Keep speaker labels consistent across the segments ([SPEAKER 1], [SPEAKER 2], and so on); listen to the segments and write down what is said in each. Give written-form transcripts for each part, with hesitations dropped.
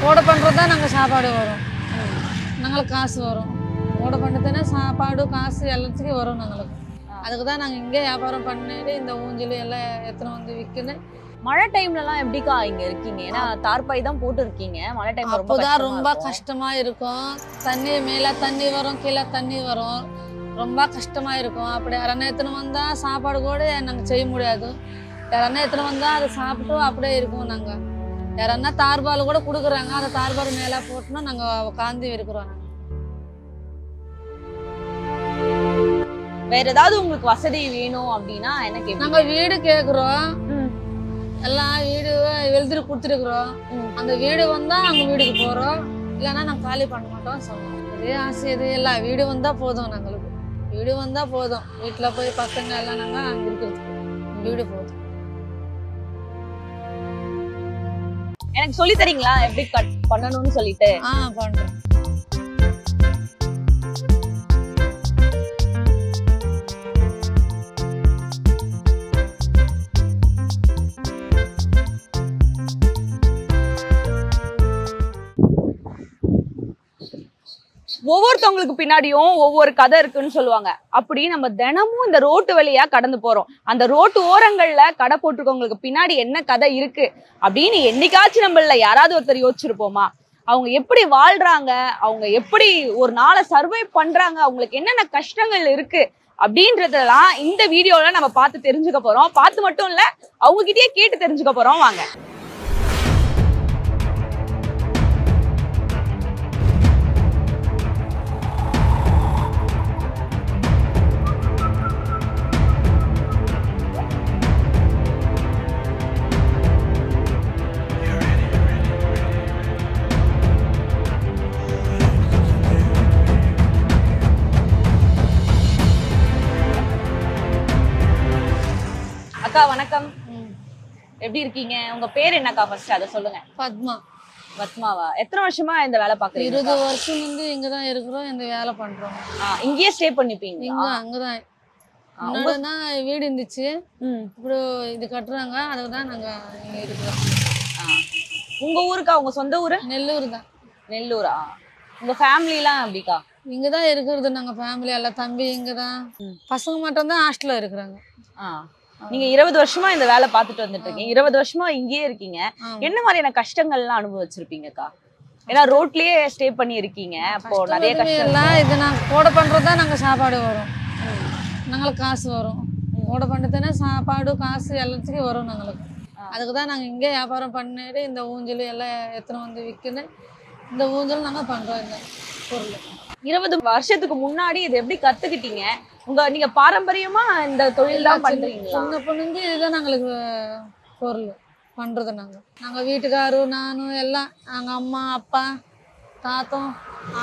[SPEAKER 1] ஓடை பண்ணுறது தான் நாங்கள் சாப்பாடு வரும், நாங்களுக்கு காசு வரும். ஓடை பண்ணுறதுன்னா சாப்பாடு காசு எல்லாத்துக்கும் வரும் நாங்களுக்கு. அதுக்கு தான் நாங்கள் இங்கே வியாபாரம் பண்ணிட்டு இந்த ஊஞ்சல் எல்லாம் எத்தனை வந்து விற்கணும்.
[SPEAKER 2] மழை டைம்லலாம் எப்படிக்கா இங்க இருக்கீங்க? ஏன்னா தார்பாய் தான் போட்டு இருக்கீங்க. மழை டைம்
[SPEAKER 1] அப்போதான் ரொம்ப கஷ்டமா இருக்கும். தண்ணி மேலே தண்ணி வரும், கீழே தண்ணி வரும், ரொம்ப கஷ்டமா இருக்கும். அப்படி யாரன்னா எத்தனை வந்தா சாப்பாடு கூட நாங்கள் செய்ய முடியாது. யாரன்னா எத்தனை வந்தா அதை சாப்பிட்டு அப்படியே இருக்கும். நாங்கள் யாரன்னா தார்பால் கூட கொடுக்குறாங்க, அந்த தார்பால் மேலே போட்டோன்னா நாங்கள் உட்காந்து இருக்கிறோம்.
[SPEAKER 2] வேற ஏதாவது உங்களுக்கு வசதி வேணும் அப்படின்னா என்ன கேட்பீங்க?
[SPEAKER 1] நாங்கள் வீடு கேட்குறோம், எல்லாம் வீடு எழுதிட்டு கொடுத்துருக்குறோம். அந்த வீடு வந்தா அங்க வீடுக்கு போறோம், இல்லைன்னா நாங்கள் காலி பண்ண மாட்டோம் சொல்லுவோம். இதே ஆசை இது எல்லாம் வீடு வந்தா போதும், நாங்களுக்கு வீடு வந்தா போதும். வீட்டுல போய் பசங்க எல்லாம் நாங்க அங்க இருக்கிறதுக்கு வீடு போதும்.
[SPEAKER 2] எனக்கு சொல்லி தரீங்களா எப்படி கட் பண்ணணும்னு சொல்லிட்டு?
[SPEAKER 1] பண்றேன்.
[SPEAKER 2] ஒவ்வொருத்தவங்களுக்கு பின்னாடியும் ஒவ்வொரு கதை இருக்குன்னு சொல்லுவாங்க. அப்படி நம்ம தினமும் இந்த ரோட்டு வழியா கடந்து போறோம். அந்த ரோட்டு ஓரங்கள்ல கடை போட்டிருக்கவங்களுக்கு பின்னாடி என்ன கதை இருக்கு அப்படின்னு என்னைக்காச்சும் நம்மள யாராவது ஒருத்தர் யோசிச்சிருப்போமா? அவங்க எப்படி வாழ்றாங்க, அவங்க எப்படி ஒரு நாளை சர்வை பண்றாங்க, அவங்களுக்கு என்னென்ன கஷ்டங்கள் இருக்கு அப்படின்றதெல்லாம் இந்த வீடியோல நம்ம பார்த்து தெரிஞ்சுக்க போறோம். பார்த்து மட்டும் இல்ல, அவங்க கிட்டயே கேட்டு தெரிஞ்சுக்க போறோம். வாங்க. அக்கா வணக்கம், எப்படி இருக்கீங்க? உங்க பேர் என்னக்கா? ஃபர்ஸ்ட் அதை சொல்லுங்க.
[SPEAKER 1] பத்மா.
[SPEAKER 2] பத்மாவா? எத்தனை வருஷமா இந்த வேலை பாக்குறீங்க?
[SPEAKER 1] 20 வருஷம் வந்து இங்கதான் இருக்கிறோம், இந்த வேலை பண்றோம்.
[SPEAKER 2] இங்கேயே ஸ்டே பண்ணிப்பீங்க?
[SPEAKER 1] அங்கதான். முன்னாடினா வீடு இருந்துச்சு, இப்படி இது கட்டுறாங்க, அதுக்குதான் நாங்க இங்க இருக்கிறோம்.
[SPEAKER 2] உங்க ஊருக்கா? உங்க சொந்த ஊரு?
[SPEAKER 1] நெல்லூர் தான்.
[SPEAKER 2] நெல்லூரா? உங்க ஃபேமிலி எல்லாம் எப்படிக்கா?
[SPEAKER 1] இங்கதான் இருக்கிறது நாங்க ஃபேமிலி எல்லாம். தம்பி இங்கதான், பசங்க மட்டும் தான் ஹாஸ்டல்ல இருக்கிறாங்க.
[SPEAKER 2] நீங்க 20 வருஷமா இந்த வேலை பார்த்துட்டு வந்துட்டு இருக்கீங்க. 20 வருஷமா இங்கேயே இருக்கீங்க. என்ன மாதிரியான கஷ்டங்கள் எல்லாம் அனுபவிச்சிருப்பீங்கக்கா? ஏன்னா ரோட்லயே ஸ்டே பண்ணி இருக்கீங்க, அப்போ நிறைய கஷ்டம்
[SPEAKER 1] எல்லாம். இது நாங்க ஓடை பண்றதுதான் நாங்க சாப்பாடு வரும், நாங்களுக்கு காசு வரும். ஓடை பண்ணுறதுன்னா சாப்பாடு காசு எல்லாத்துக்கும் வரும் நாங்களுக்கு. அதுக்கு தான் நாங்கள் இங்கே வியாபாரம் பண்ணிட்டு இந்த ஊஞ்சல் எல்லாம் எத்தனை வந்து விற்கணும். இந்த ஊஞ்சல் நாங்கள் பண்றோம். இந்த பொருள்
[SPEAKER 2] 20 வருஷத்துக்கு முன்னாடி இது எப்படி கத்துக்கிட்டீங்க? நீங்க பாரம்பரியமா இந்த தொழில் தான் பண்றீங்களா?
[SPEAKER 1] சின்ன பொண்ணுங்க இதுதான் நாங்களுக்கு பொருள் பண்றது. நாங்கள் வீட்டுக்காரரும் நானும் எல்லாம், நாங்கள் அம்மா அப்பா தாத்தம்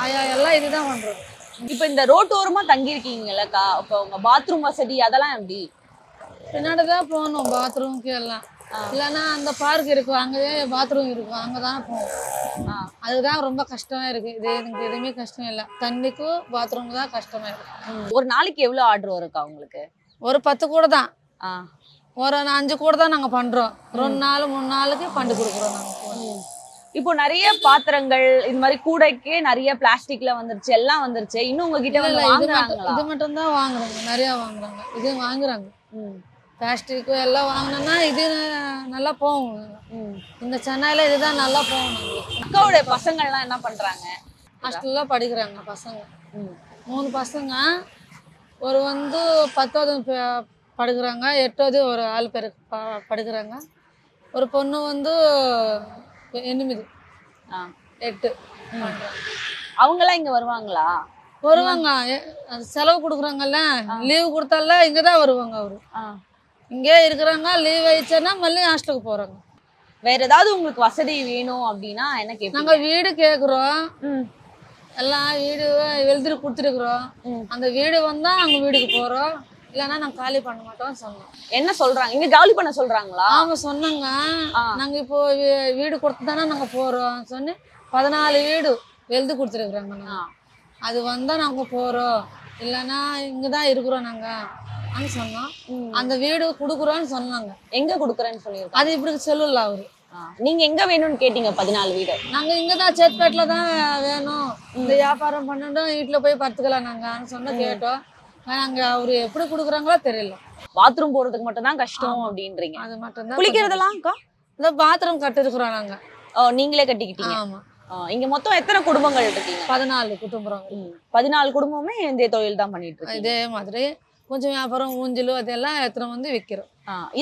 [SPEAKER 1] ஆயா எல்லாம் இதுதான் பண்றோம்.
[SPEAKER 2] இப்ப இந்த ரோட்டோரமா தங்கி இருக்கீங்கல்லக்கா, இப்போ உங்க பாத்ரூம் வசதி அதெல்லாம் எப்படி?
[SPEAKER 1] பின்னாடிதான் போகணும் பாத்ரூம்க்கு எல்லாம். இல்லைன்னா அந்த பார்க் இருக்கும், அங்கேயே பாத்ரூம் இருக்கும், அங்கதான் போகணும். அதுதான் ரொம்ப கஷ்டமா இருக்கு. இது எனக்கு எதுவுமே கஷ்டம் இல்லை, தண்ணிக்கும் பாத்ரூம் தான் கஷ்டமா இருக்கு.
[SPEAKER 2] ஒரு நாளைக்கு எவ்வளவு ஆர்டர் வருக்கா உங்களுக்கு?
[SPEAKER 1] ஒரு 10 கூட தான், ஒரு 5 கூட தான் நாங்க பண்றோம். 2 நாள் 3 நாளுக்கு பண்ணி கொடுக்குறோம் நாங்க.
[SPEAKER 2] இப்போ நிறைய பாத்திரங்கள் இந்த மாதிரி கூடைக்கு நிறைய பிளாஸ்டிக்ல வந்துருச்சு, எல்லாம் வந்துருச்சு. இன்னும் உங்ககிட்ட
[SPEAKER 1] இது மட்டும் தான் வாங்குறாங்க, நிறைய வாங்குறாங்க. இது வாங்குறாங்க பிளாஸ்டிக் எல்லாம் வாங்கினோம்னா இது நல்லா போகும். இந்த சென்னையில இதுதான் நல்லா போகும்.
[SPEAKER 2] அக்காவோட பசங்கள்லாம் என்ன பண்றாங்க?
[SPEAKER 1] ஹாஸ்டல்ல படிக்கிறாங்க பசங்க. 3 பசங்க. ஒரு வந்து 10வது படிக்கிறாங்க, 8வது ஒரு ஆள் பேர் படிக்கிறாங்க. ஒரு பொண்ணு வந்து 8.
[SPEAKER 2] அவங்கெல்லாம் இங்க வருவாங்களா?
[SPEAKER 1] வருவாங்க. செலவு கொடுக்குறாங்கல்ல, லீவு கொடுத்தால இங்கதான் வருவாங்க. அவரு இங்கே இருக்கிறாங்க, லீவ் ஆயிடுச்சுன்னா மறுபடியும் ஹாஸ்டலுக்கு போறாங்க.
[SPEAKER 2] வேற ஏதாவது உங்களுக்கு வசதி வேணும் அப்படின்னா என்ன கேட்பீங்க?
[SPEAKER 1] நாங்க வீடு கேட்குறோம், எல்லாம் வீடு எழுதிட்டு கொடுத்துருக்குறோம். அந்த வீடு வந்தா அங்க வீடுக்கு போறோம், இல்லைன்னா நாங்க காலி பண்ண மாட்டோம் சொன்னோம்.
[SPEAKER 2] என்ன சொல்றாங்க? இங்க காலி பண்ண சொல்றாங்களா?
[SPEAKER 1] ஆமா சொன்னாங்க. நாங்க இப்போ வீடு கொடுத்து தானே நாங்க போறோம் சொன்னு 14 வீடு எழுதி கொடுத்துருக்குறாங்க. அது வந்தா நாங்க போறோம், இல்லைன்னா இங்கதான் இருக்கிறோம் நாங்க சொன்னோம். அந்த வீடு குடுக்குறோம்னு சொன்னாங்க.
[SPEAKER 2] எங்க குடுக்குறேன்னு சொல்லியிருக்காங்க?
[SPEAKER 1] அது இப்படி சொல்லல அவரு.
[SPEAKER 2] நீங்க எங்க வேணும்னு கேட்டீங்க 14 வீடு?
[SPEAKER 1] நாங்க இங்கதான் சேத்பேட்ல தான் வேணும், இந்த வியாபாரம் பண்ணிட்டோம், வீட்டுல போய் படுத்துக்கலாம் நாங்க சொன்ன கேட்டோம். நாங்க அவரு எப்படி குடுக்குறாங்களோ தெரியல.
[SPEAKER 2] பாத்ரூம் போறதுக்கு மட்டும் தான் கஷ்டம் அப்படின்றீங்க.
[SPEAKER 1] அது மட்டும் தான்.
[SPEAKER 2] குளிக்கிறதெல்லாம் அக்கா?
[SPEAKER 1] இந்த பாத்ரூம் கட்டிருக்கிறோம் நாங்க.
[SPEAKER 2] நீங்களே கட்டிக்கிட்டீங்க?
[SPEAKER 1] ஆமா.
[SPEAKER 2] இங்க மொத்தம் எத்தனை குடும்பங்கள் இருக்கீங்க?
[SPEAKER 1] 14 குடும்பம்.
[SPEAKER 2] 14 குடும்பமே இந்த தொழில் தான் பண்ணிட்டு இருக்கீங்க?
[SPEAKER 1] இதே மாதிரி கொஞ்சம் வியாபாரம் ஊஞ்சலு அதெல்லாம் எத்தனை வந்து விற்கிறோம்.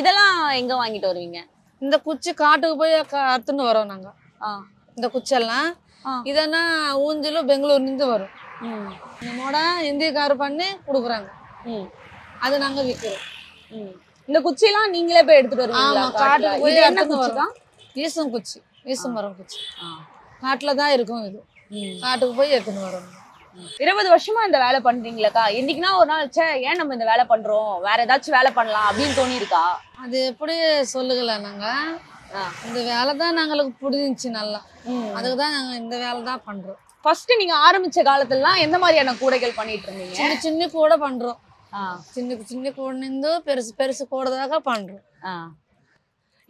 [SPEAKER 2] இதெல்லாம் எங்க வாங்கிட்டு வருவீங்க?
[SPEAKER 1] இந்த குச்சி காட்டுக்கு போய் அறுத்துன்னு வரோம் நாங்க. இந்த குச்செல்லாம் இதனா ஊஞ்சலு பெங்களூர்ல இருந்து வரும். நம்மோட இந்தியக்கார பண்ணி கொடுக்குறாங்க, அது நாங்க விற்கிறோம்.
[SPEAKER 2] இந்த குச்சியெல்லாம் நீங்களே போய் எடுத்துட்டு வருவீங்களா?
[SPEAKER 1] காட்டுக்கு போய்
[SPEAKER 2] என்ன குச்சி?
[SPEAKER 1] ஈசம் குச்சி, ஈசம் மரம் குச்சி காட்டுல தான் இருக்கும். இது காட்டுக்கு போய் எடுத்துன்னு வரோம்.
[SPEAKER 2] 20 வருஷமா இந்த வேலை பண்றீங்களாக்கா? என்னைக்குன்னா ஒரு நாள் ஏன் நம்ம இந்த வேலை பண்றோம், வேற ஏதாச்சும் வேலை பண்ணலாம் அப்படின்னு தோணி இருக்கா?
[SPEAKER 1] அது எப்படி சொல்லுகல, நாங்க இந்த வேலை தான் நாங்களுக்கு பிடிச்சிருந்துச்சு நல்லா, அதுக்கு தான் நாங்க இந்த வேலை தான் பண்றோம்.
[SPEAKER 2] ஃபர்ஸ்ட் நீங்க ஆரம்பிச்ச காலத்துலலாம் எந்த மாதிரியான கூடைகள் பண்ணிட்டு இருந்தீங்க?
[SPEAKER 1] சின்ன சின்ன கூடை பண்றோம். சின்ன சின்ன கூடைந்து பெருசு பெருசு கூடதாக பண்றோம்.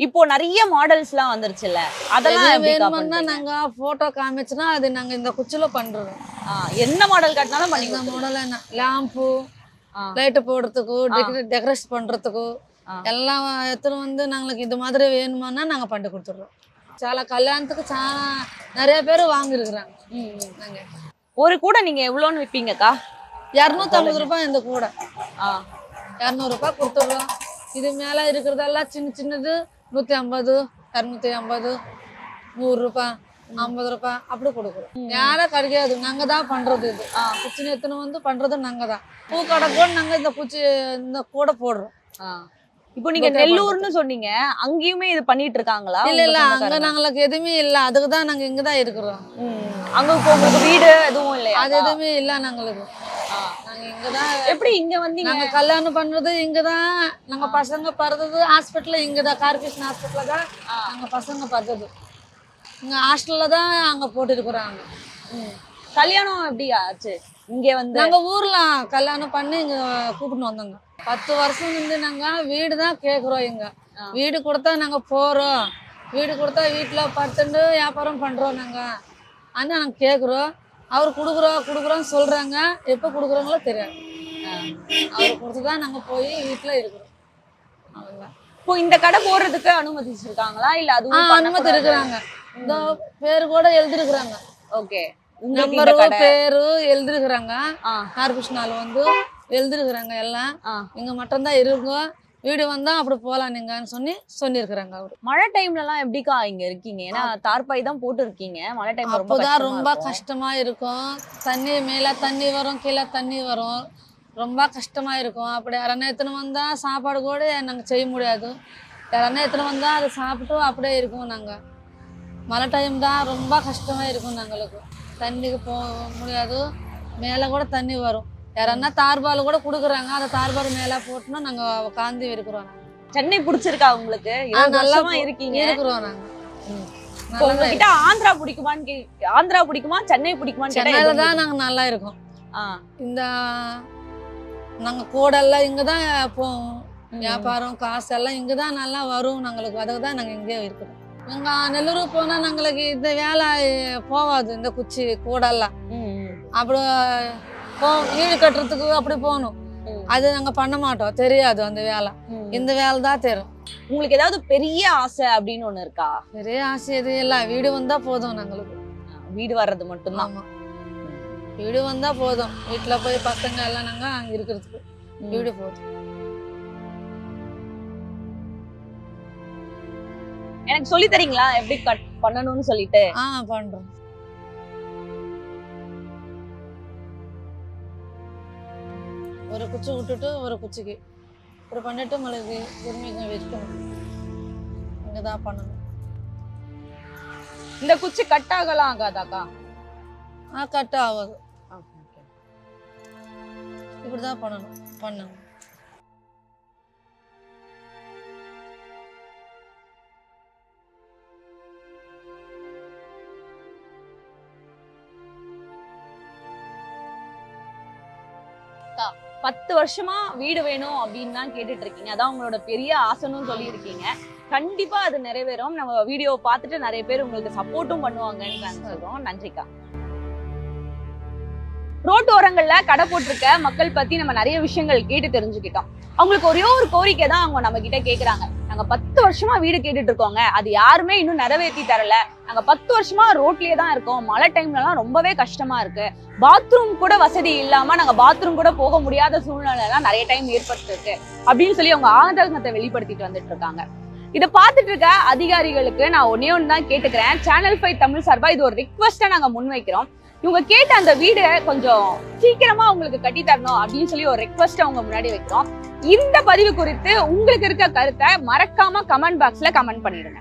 [SPEAKER 2] இப்போ நிறைய மாடல்ஸ் எல்லாம் வந்துருச்சுல்ல, அதெல்லாம்
[SPEAKER 1] வேணும்னா நாங்க போட்டோ காமிச்சுனா அது நாங்க இந்த குச்சில பண்றோம்.
[SPEAKER 2] என்ன மாடல் காட்டினாலும் பண்ணி.
[SPEAKER 1] இந்த மாடல் என்ன லேம்பு லைட் போடுறதுக்கு டெக்கரேஷன் பண்றதுக்கு எல்லாம் எத்தனை வந்து நாங்களுக்கு இது மாதிரி வேணுமானா நாங்க பண்ணி கொடுத்துடுறோம். చాలా கல்யாணத்துக்கு நிறைய பேர் வாங்கிருக்கிறாங்க. நாங்க
[SPEAKER 2] ஒரு கூடை நீங்க எவ்வளோன்னு விற்பீங்கக்கா?
[SPEAKER 1] 250 ரூபாய் இந்த கூடை. 200 ரூபாய் கொடுத்துடுறோம். இது மேல இருக்கிறதெல்லாம் சின்ன சின்னது 150, 250, 100 ரூபாய், 50 ரூபாய் அப்படி கொடுக்குறோம். யாரும் கிடைக்காது, நாங்க தான் பண்றது. இது குச்சி எத்தனை வந்து பண்றது நாங்க தான். பூ கடை கூட நாங்க இந்த குச்சி இந்த கூடை போடுறோம்.
[SPEAKER 2] இப்போ நீங்க நெல்லூர்னு சொன்னீங்க, அங்கேயுமே இது பண்ணிட்டு இருக்காங்களா?
[SPEAKER 1] இல்ல அங்க நாங்களுக்கு எதுவுமே இல்ல, அதுக்கு தான் நாங்க இங்கதான் இருக்கிறோம்.
[SPEAKER 2] அங்க உங்களுக்கு வீடு எதுவும் இல்லையா?
[SPEAKER 1] அது எதுவுமே இல்ல நாங்களுக்கு. நாங்க இங்கதான்.
[SPEAKER 2] எப்படி இங்க வந்தீங்க?
[SPEAKER 1] நாங்க கல்யாணம் பண்றது இங்கதான், நாங்க பசங்க பிறந்தது ஹாஸ்பிட்டல் இங்கதான், கார்கிருஷ்ண ஹாஸ்பிட்டல்ல தான் நாங்க பசங்க பிறந்தது. இங்க ஹாஸ்டல்ல தான் அங்க போட்டு இருக்கிறாங்க.
[SPEAKER 2] கல்யாணம் எப்படி ஆச்சு? இங்க வந்து
[SPEAKER 1] நாங்க ஊர்ல கல்யாணம் பண்ணி இங்க கூப்பிட்டு வந்தோங்க. 10 வருஷம் இருந்து நாங்க வீடு தான் கேக்குறோம். இங்க வீடு கொடுத்தா நாங்க போறோம், வீடு கொடுத்தா வீட்டுல படுத்துட்டு வியாபாரம் பண்றோம் நாங்க. ஆனா நாங்க கேக்குறோம், அவரு குடுக்குறோம்னு சொல்றாங்க, எப்ப குடுக்குறாங்களோ தெரியாது. அவரு கொடுத்துதான் நாங்க போய் வீட்டுல இருக்கிறோம்.
[SPEAKER 2] இப்போ இந்த கடை போடுறதுக்கு அனுமதிச்சிருக்காங்களா இல்ல அதுவும்
[SPEAKER 1] அனுமதி இருக்கிறாங்க? இந்த பேரு கூட எழுதிருக்கிறாங்க.
[SPEAKER 2] ஓகே,
[SPEAKER 1] நம்பரு பேரு எழுதிருக்கிறாங்க. கார்கிருஷ்ணால வந்து எழுதிருக்கிறாங்க எல்லாம். இங்க மட்டும் தான் இருக்கும், வீடு வந்தா அப்படி போலாம் நீங்கன்னு சொல்லிருக்கிறாங்க அவரு.
[SPEAKER 2] மழை டைம்ல எல்லாம் எப்படிக்கா இங்க இருக்கீங்க? ஏன்னா தார்பாய் தான் போட்டு இருக்கீங்க. மழை டைம்
[SPEAKER 1] அப்போதான் ரொம்ப கஷ்டமா இருக்கும். தண்ணி மேல தண்ணி வரும், கீழே தண்ணி வரும், ரொம்ப கஷ்டமா இருக்கும். அப்படி யாரன்னா எத்தனை வந்தா சாப்பாடு கூட நாங்க செய்ய முடியாது. யாரன்னா எத்தனை வந்தா அதை சாப்பிட்டு அப்படியே இருக்கும். நாங்க மழை டைம் தான் ரொம்ப கஷ்டமா இருக்கும். நாங்களுக்கு தண்ணிக்கு போக முடியாது, மேல கூட தண்ணி வரும். யாரன்னா தார்பால் கூட கொடுக்குறாங்க, அந்த தார்பால் மேல போட்டுனா நாங்க காந்தி இருக்கிறோம்.
[SPEAKER 2] சென்னை பிடிச்சிருக்கா உங்களுக்கு?
[SPEAKER 1] நல்லா
[SPEAKER 2] இருக்கீங்க
[SPEAKER 1] இருக்கிறோம் நாங்க.
[SPEAKER 2] உங்ககிட்ட ஆந்திரா பிடிக்குமான்னு ஆந்திரா பிடிக்குமா சென்னை பிடிக்குமான்னு?
[SPEAKER 1] சென்னையில தான் நாங்க நல்லா இருக்கோம். இந்த நாங்க கூடெல்லாம் இங்கதான் போவோம், வியாபாரம் காசு எல்லாம் இங்கதான் நல்லா வரும் நாங்களுக்கு. அதுக்கு தான் நாங்க இங்கே இருக்கிறோம். இங்க நெல்லூர் போனா நாங்களுக்கு இந்த வேலை போவாது. இந்த குச்சி கூடெல்லாம் அப்படி வீடு கட்டுறதுக்கு அப்படி போகணும், அது நாங்க பண்ண மாட்டோம், தெரியாது அந்த வேலை. இந்த வேலை தான் தெரியும்.
[SPEAKER 2] உங்களுக்கு ஏதாவது பெரிய ஆசை அப்படின்னு ஒண்ணு இருக்கா?
[SPEAKER 1] பெரிய ஆசை எது இல்லை, வீடு வந்தா போதும். நாங்களுக்கு
[SPEAKER 2] வீடு வர்றது மட்டும்தான்.
[SPEAKER 1] ஆமா, வீடு வந்தா போதும். வீட்டுல போய் பசங்க எல்லாம் நாங்க அங்க இருக்கிறதுக்கு வீடு போதும்.
[SPEAKER 2] எனக்கு சொல்லி தரீங்களா எப்படி கட் பண்ணணும்னு சொல்லிட்டு?
[SPEAKER 1] பண்றோம். ஒரு குச்சி விட்டுட்டு ஒரு குச்சிக்கு இப்படி பண்ணிட்டு மழைக்கு திரும்பி இங்க வைக்கணும். இங்கதான் பண்ணணும்.
[SPEAKER 2] இந்த குச்சி கட் ஆகலாம் ஆகாதாக்கா?
[SPEAKER 1] கட் ஆகாது. இப்படிதான் பண்ணணும். பண்ணுங்க.
[SPEAKER 2] அக்கா 10 வருஷமா வீடு வேணும் அப்படின்னு தான் கேட்டுட்டு இருக்கீங்க. அதான் உங்களோட பெரிய ஆசைன்னு சொல்லி இருக்கீங்க. கண்டிப்பா அது நிறைவேறும். நம்ம வீடியோ பார்த்துட்டு நிறைய பேர் உங்களுக்கு சப்போர்ட்டும் பண்ணுவாங்கன்னு நாங்க சொல்றோம். நன்றிக்கா. ரோட்டு ஓரங்கள்ல கடை போட்டிருக்க மக்கள் பத்தி நம்ம நிறைய விஷயங்கள் கேட்டு தெரிஞ்சுக்கிட்டோம். அவங்களுக்கு ஒரே ஒரு கோரிக்கை தான் அவங்க நம்ம கிட்ட கேக்குறாங்க. நாங்க 10 வருஷமா வீடு கேட்டுட்டு இருக்கோங்க, அது யாருமே இன்னும் நிறைவேற்றி தரல. நாங்க 10 வருஷமா ரோட்லயே தான் இருக்கோம், மழை டைம்ல எல்லாம் ரொம்பவே கஷ்டமா இருக்கு, பாத்ரூம் கூட வசதி இல்லாம நாங்க பாத்ரூம் கூட போக முடியாத சூழ்நிலை எல்லாம் நிறைய டைம் ஏற்பட்டிருக்கு அப்படின்னு சொல்லி அவங்க ஆதங்கத்தை வெளிப்படுத்திட்டு வந்துட்டு இருக்காங்க. இதை பார்த்துட்டு இருக்க அதிகாரிகளுக்கு நான் ஒன்னே ஒன்று தான் கேட்டுக்கிறேன். சேனல் 5 தமிழ் சார்பா இது ஒரு ரிக்வெஸ்டா நாங்க முன்வைக்கிறோம். இவங்க கேட்ட அந்த வீடு கொஞ்சம் சீக்கிரமா உங்களுக்கு கட்டி தரணும் அப்படின்னு சொல்லி ஒரு ரெக்வெஸ்ட் அவங்க முன்னாடி வைக்கிறோம். இந்த பதிவு குறித்து உங்களுக்கு இருக்க கருத்தை மறக்காம கமெண்ட் பாக்ஸ்ல கமெண்ட் பண்ணிடுங்க.